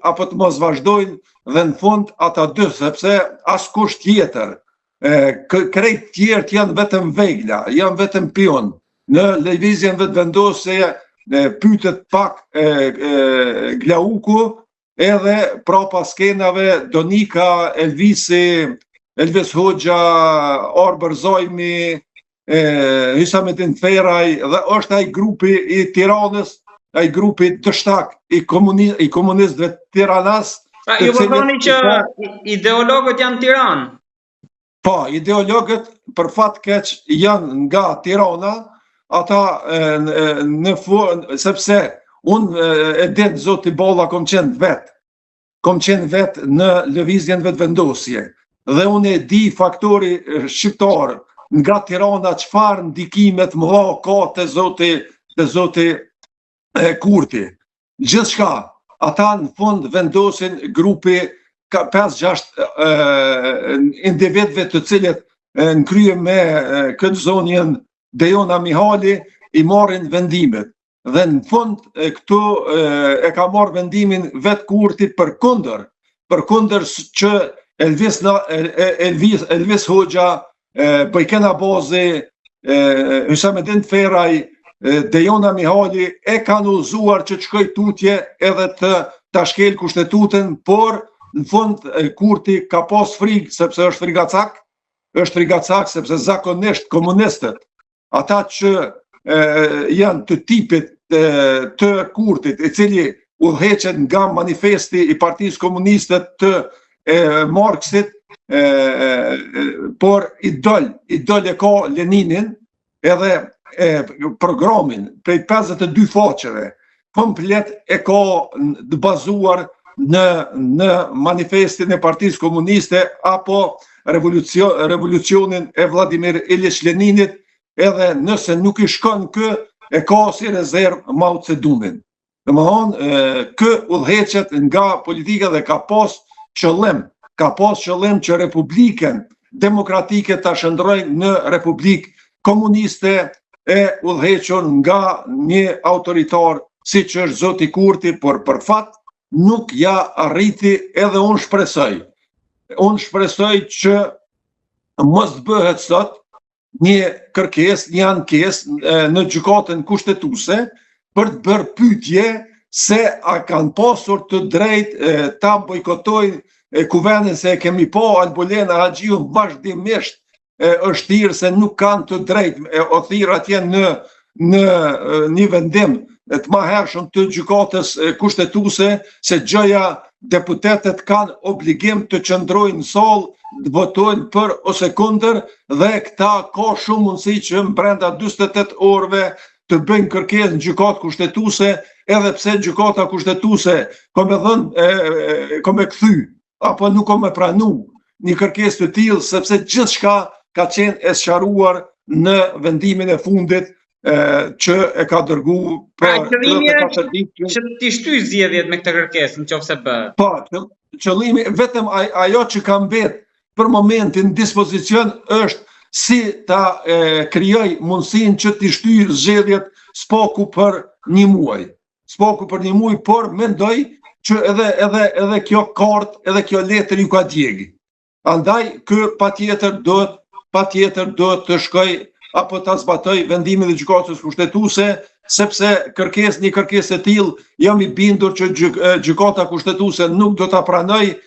apo të mos vazhdojnë, dhe në fund ata dy, sepse askush tjetër, krejt tjerët janë vetëm vegla, janë vetëm pion. Në lëvizjen vetëvendosje pytet pak Glauku, edhe prapa skenave Donika, Elvis Hoxha, Arber Zojmi, Hysamettin Feraj, dhe është ai grupi i Tiranës, ai grupi dështak i komunistëve Tiranas. Ju po thoni që ideologët janë Tiranë? Po, ideologët për fat keq janë nga Tirana, ata sepse unë e din zoti Bolla kom qenë vetë në lëvizjen vetëvendosje, dhe unë e di faktori shqiptar nga Tirana çfarë ndikimet mëdha ka te zoti Kurti. Gjithçka, ata në fund vendosin grupi 5-6 individëve të cilët në krye me këtë zonjën Dejona Mihali i marrin vendimet. Dhe në fund këtu e ka marrë vendimin vetë Kurti përkundër që Elvis Hoxha, Bojken Abazi, Hysamettin Feraj, Dejona Mihali e kanë udhëzuar që të shkojë tutje edhe ta shkel kushtetutën, por në fund Kurti ka pas frikë sepse është frigacak sepse zakonisht komunistët, ata që janë të tipit të Kurtit, i cili udhëheqet nga manifesti i Partisë Komuniste të Marksit, por idol e ka Leninin, edhe programin prej 52 faqeve, komplet e ka të bazuar në manifestin e Partisë Komuniste apo revolucionin e Vladimir Ilich Leninit, edhe nëse nuk i shkon kë, e ka si rezervë Mao Tse-dunin. Domethënë, kë udhëheqet nga politika dhe ka pas qëllim që Republikën Demokratike ta shndrojnë në Republikë Komuniste e udhëhequr nga një autoritar siç është zoti Kurti, por për fat nuk ja arriti, edhe unë shpresoj që mos bëhet sot një kërkesë, një ankesë në gjykatën kushtetuese për të bërë pyetje se a kanë pasur të drejtë ta bojkotojnë kuvendin, se e kemi pa Albolena Haxhiu vazhdimisht është thirrë se nuk kanë të drejtë, o thirr atje në një vendim të mahershëm të gjykatës kushtetuese se gjëja deputetët kanë obligim të qëndrojnë në sallë, të votojnë për ose kundër, dhe këta ka shumë mundësi që brenda 48 orëve të bëjnë kërkesë në gjykatë kushtetuese, edhe pse gjykata kushtetuese ka me kthy apo nuk ka me pranu një kërkesë të tillë, sepse gjithçka ka qenë e sqaruar në vendimin e fundit që e ka dërgu për që t'i shtyj zgjedhjet me këtë kërkesë nëse bëhet. Po, qëllimi vetëm ajo që ka mbet për momentin dispozicion është si ta krijoj mundësinë që t'i shtyj zgjedhjet s'paku për një muaj, por mendoj që edhe kjo kartë, edhe kjo letër ju ka djegi. Andaj kë patjetër do të shkoj apo ta zbatoj vendimin e gjykatës kushtetuese, sepse një kërkesë e tillë jam i bindur që gjykata kushtetuese nuk do ta pranoj,